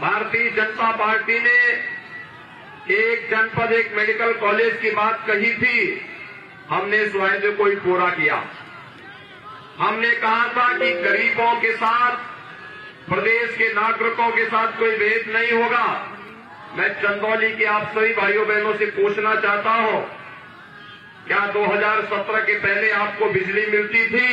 Bharatiya Janata party ने एक जनपद एक मेडिकल कॉलेज की बात कही थी, हमने इस वायदे को ही पूरा किया। हमने कहा था कि गरीबों के साथ, प्रदेश के नागरिकों के साथ कोई भेद नहीं होगा। मैं चंदौली के आप सभी भाइयों बहनों से पूछना चाहता हूं, क्या 2017 के पहले आपको बिजली मिलती थी?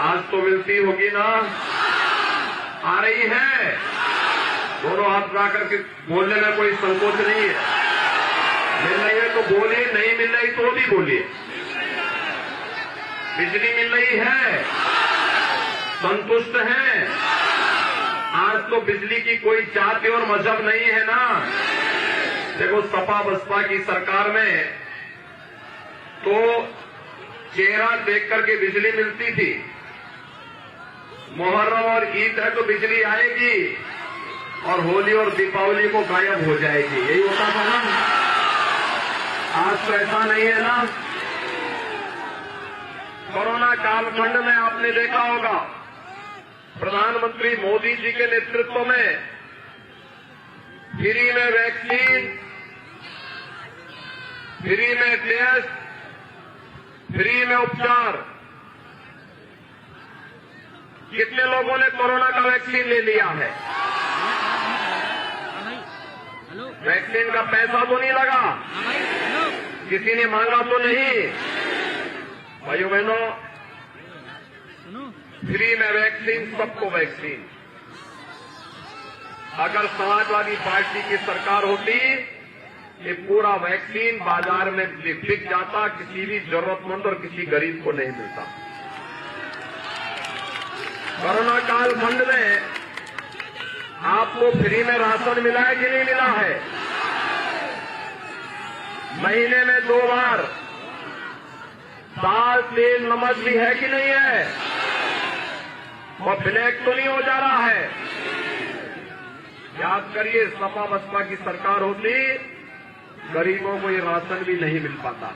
आज तो मिलती होगी ना? आ रही है? दोनों हाथ उठा करके बोलने में कोई संकोच नहीं है। मिल रही है तो बोलिए, नहीं मिल रही तो भी बोलिए। बिजली मिल रही है, संतुष्ट हैं? आज तो बिजली की कोई जाति और मजहब नहीं है ना। देखो, सपा बसपा की सरकार में तो चेहरा देख करके बिजली मिलती थी। मुहर्रम और ईद है तो बिजली आएगी और होली और दीपावली को गायब हो जाएगी, यही होता था ना। आज तो ऐसा नहीं है ना। कोरोना कालखंड में आपने देखा होगा, प्रधानमंत्री मोदी जी के नेतृत्व में फ्री में वैक्सीन, फ्री में टेस्ट, फ्री में उपचार। कितने लोगों ने कोरोना का वैक्सीन ले लिया है? वैक्सीन का पैसा तो नहीं लगा, किसी ने मांगा तो नहीं। भाइयों बहनों, फ्री में वैक्सीन, सबको वैक्सीन। अगर समाजवादी पार्टी की सरकार होती, ये पूरा वैक्सीन बाजार में बिक जाता, किसी भी जरूरतमंद और किसी गरीब को नहीं मिलता। कोरोना कालखंड में आपको फ्री में राशन मिला है कि नहीं मिला है? महीने में 2 बार दाल, तेल, नमक भी है कि नहीं है? और ब्लैक तो नहीं हो जा रहा है? याद करिए, सपा बसपा की सरकार होती, गरीबों को ये राशन भी नहीं मिल पाता।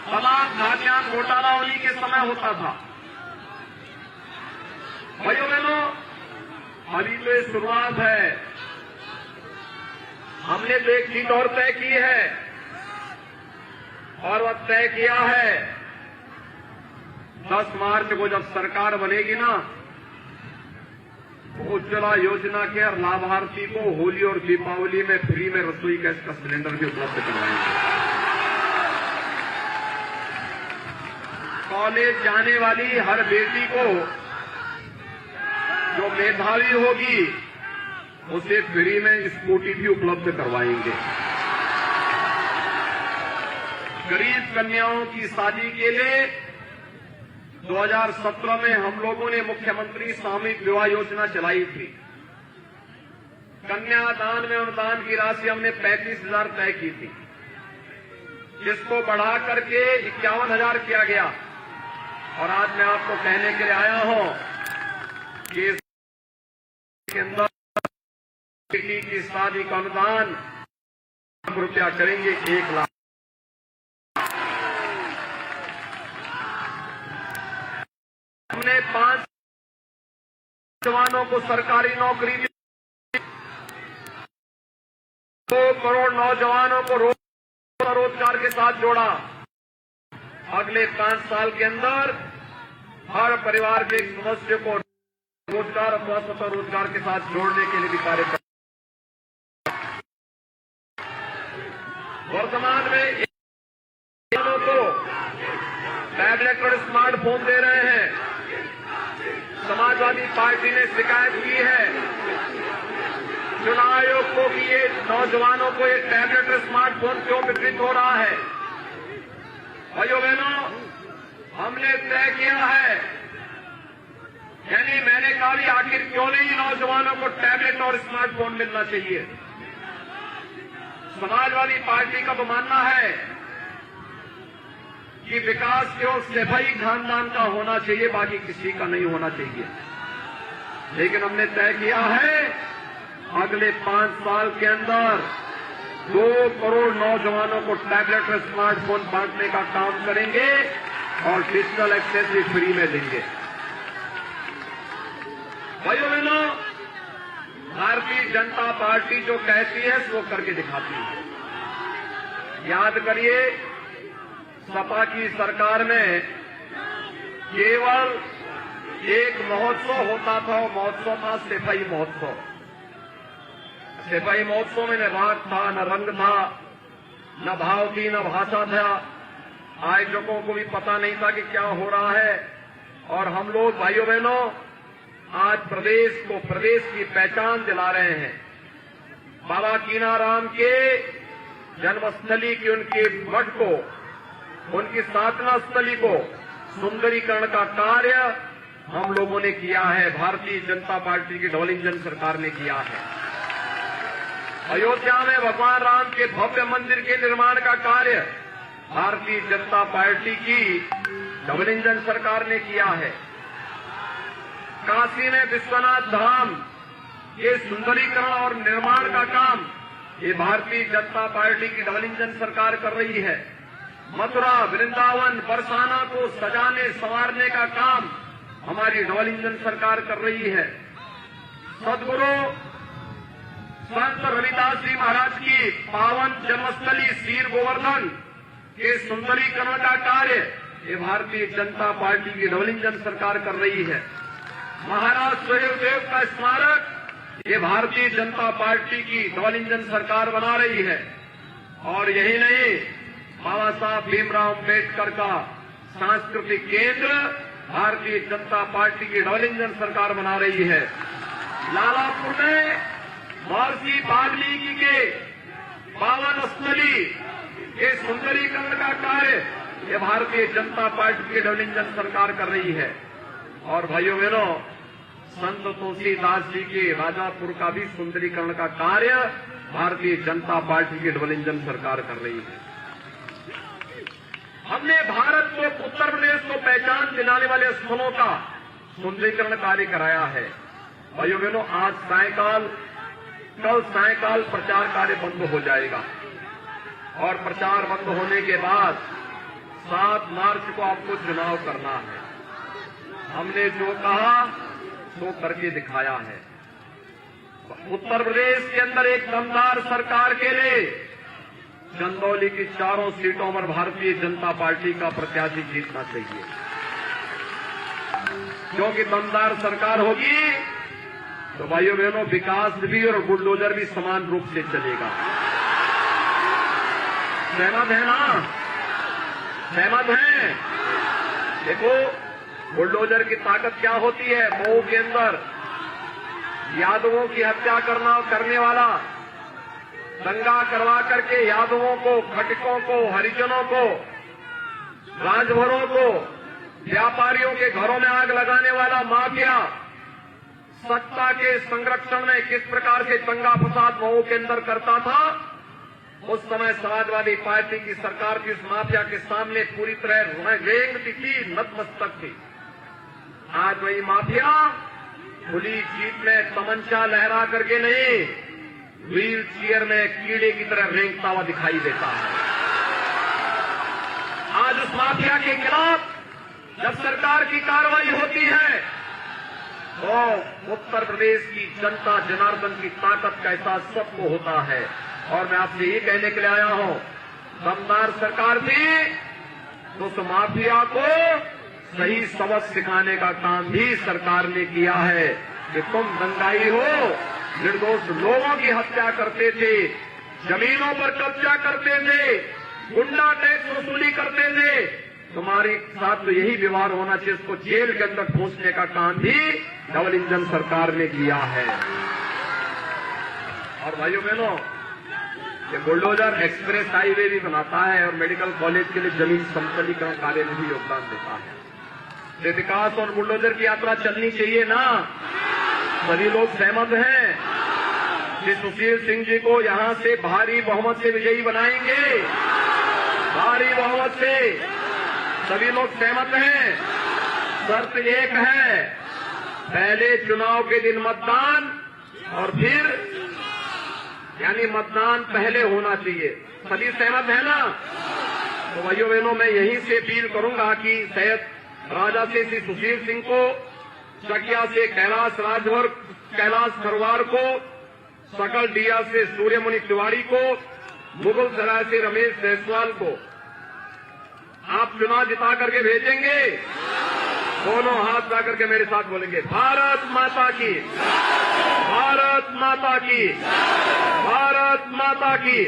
तमाम खाद्यान्न घोटाला उन्हीं के समय होता था। भाइयों बहनों, अभी तो ये शुरुआत है। हमने तो एक चीज और तय की है, और वह तय किया है 10 मार्च को जब सरकार बनेगी ना, उज्ज्वला योजना के हर लाभार्थी को होली और दीपावली में फ्री में रसोई गैस का सिलेंडर भी उपलब्ध करवाएंगे। कॉलेज जाने वाली हर बेटी को जो मेधावी होगी उसे फ्री में स्कूटी भी उपलब्ध करवाएंगे। गरीब कन्याओं की शादी के लिए 2017 में हम लोगों ने मुख्यमंत्री सामूहिक विवाह योजना चलाई थी। कन्यादान में अनुदान की राशि हमने 35,000 तय की थी, जिसको बढ़ा करके 51,000 किया गया। और आज मैं आपको कहने के लिए आया हूं कि इसके अंदर बेटी की शादी का अनुदान रुपया करेंगे 1 लाख। हमने 5 जवानों को सरकारी नौकरी दी, 2 करोड़ नौजवानों को रोजगार के साथ जोड़ा। अगले 5 साल के अंदर हर परिवार के एक सदस्य को रोजगार अथवा स्वतः रोजगार के साथ जोड़ने के लिए भी कार्य कर। वर्तमान में को टैबलेट और स्मार्टफोन दे रहे हैं। समाजवादी पार्टी ने शिकायत की है चुनाव आयोग को कि ये नौजवानों को ये टैबलेट और स्मार्टफोन क्यों वितरित हो रहा है। भाइयों बहनों, हमने तय किया है, यानी मैंने कहा भी आखिर क्यों नहीं नौजवानों को टैबलेट और स्मार्टफोन मिलना चाहिए। समाजवादी पार्टी का तो मानना है कि विकास केवल सिपाही खानदान का होना चाहिए, बाकी किसी का नहीं होना चाहिए। लेकिन हमने तय किया है अगले 5 साल के अंदर 2 करोड़ नौजवानों को टैबलेट और स्मार्टफोन बांटने का काम करेंगे और डिजिटल एक्सेस भी फ्री में देंगे। भाइयों बहनों, भारतीय जनता पार्टी जो कहती है वो करके दिखाती है। याद करिए, सपा की सरकार में केवल एक महोत्सव होता था, वो महोत्सव था सिपाही महोत्सव। सिपाही महोत्सव में न राग था, न रंग था, न भाव थी, न भाषा था। आयोजकों को भी पता नहीं था कि क्या हो रहा है। और हम लोग भाइयों बहनों आज प्रदेश को, प्रदेश की पहचान दिला रहे हैं। बाबा कीनाराम के जन्मस्थली की, उनके मठ को, उनकी साधना स्थली को सुंदरीकरण का कार्य हम लोगों ने किया है। भारतीय जनता पार्टी की डबल इंजन सरकार ने किया है। अयोध्या में भगवान राम के भव्य मंदिर के निर्माण का कार्य भारतीय जनता पार्टी की डबल इंजन सरकार ने किया है। काशी में विश्वनाथ धाम के सुंदरीकरण और निर्माण का काम ये भारतीय जनता पार्टी की डबल इंजन सरकार कर रही है। मथुरा, वृंदावन, बरसाना को सजाने संवारने का काम हमारी डबल इंजन सरकार कर रही है। सदगुरु संत रविदास जी महाराज की पावन जन्मस्थली सीर गोवर्धन के सुंदरीकरण का कार्य ये भारतीय जनता पार्टी की डबल इंजन सरकार कर रही है। महाराज सुहेलदेव का स्मारक ये भारतीय जनता पार्टी की डबल इंजन सरकार बना रही है। और यही नहीं, बाबा साहब भीमराव अम्बेडकर का सांस्कृतिक केंद्र भारतीय जनता पार्टी की डबल इंजन सरकार बना रही है। लालापुर में महर्षि वाल्मीकि के पावन स्थली के सुंदरीकरण का कार्य ये भारतीय जनता पार्टी की डबल इंजन सरकार कर रही है। और भाइयों बहनों, संत तुलसीदास जी के राजापुर का भी सुंदरीकरण का कार्य भारतीय जनता पार्टी की डबल इंजन सरकार कर रही है। हमने भारत को, उत्तर प्रदेश को पहचान दिलाने वाले स्थलों का सुंदरीकरण कार्य कराया है। भाइयों बहनों, आज सायकाल, कल सायकाल प्रचार कार्य बंद हो जाएगा और प्रचार बंद होने के बाद 7 मार्च को आपको चुनाव करना है। हमने जो कहा वो करके दिखाया है। उत्तर प्रदेश के अंदर एक दमदार सरकार के लिए चंदौली की 4 सीटों पर भारतीय जनता पार्टी का प्रत्याशी जीतना चाहिए, क्योंकि दमदार सरकार होगी तो भाइयों बहनों विकास भी और बुलडोजर भी समान रूप से चलेगा। सहमत है ना? सहमत है? देखो, बुलडोजर की ताकत क्या होती है। मऊ के अंदर यादवों की हत्या करने वाला, दंगा करवा करके यादवों को, खटकों को, हरिजनों को, राजभरों को, व्यापारियों के घरों में आग लगाने वाला माफिया सत्ता के संरक्षण में किस प्रकार से दंगा फसाद मऊ के अंदर करता था, उस समय समाजवादी पार्टी की सरकार की उस माफिया के सामने पूरी तरह रेंगती थी, नतमस्तक थी। आज वही माफिया खुली जीप में तमंचा लहरा करके नहीं, व्हील चेयर में कीड़े की तरह रेंगता हुआ दिखाई देता है। आज उस माफिया के खिलाफ जब सरकार की कार्रवाई होती है तो उत्तर प्रदेश की जनता जनार्दन की ताकत का एहसास सबको होता है। और मैं आपसे ये कहने के लिए आया हूं, दमदार सरकार थी तो उस माफिया को सही सबक सिखाने का काम भी सरकार ने किया है कि तुम दंगाई हो, निर्दोष लोगों की हत्या करते थे, जमीनों पर कब्जा करते थे, गुंडा टैक्स वसूली करते थे, तुम्हारे साथ तो यही व्यवहार होना चाहिए। उसको जेल के अंदर ठूंसने का काम भी डबल इंजन सरकार ने किया है। और भाइयों बहनों, ये बुलडोजर एक्सप्रेस हाईवे भी बनाता है और मेडिकल कॉलेज के लिए जमीन समतलीकरण कार्य में भी योगदान देता है। ये विकास और बुलडोजर की यात्रा चलनी चाहिए ना? सभी लोग सहमत हैं कि सुशील सिंह जी को यहां से भारी बहुमत से विजयी बनाएंगे? भारी बहुमत से सभी लोग सहमत हैं। शर्त एक है, पहले चुनाव के दिन मतदान और फिर यानी मतदान पहले होना चाहिए। सभी सहमत है ना? तो भाइयों बहनों, मैं यहीं से अपील करूंगा कि शायद राजा से श्री सुशील सिंह को चकिया से कैलाश राजभर कैलाश खरवार को, सकल डिया से सूर्यमुनि तिवारी को, मुगल सराय से रमेश जायसवाल को आप चुनाव जिता करके भेजेंगे। दोनों हाथ ला करके मेरे साथ बोलेंगे, भारत माता की, भारत माता की, भारत माता की।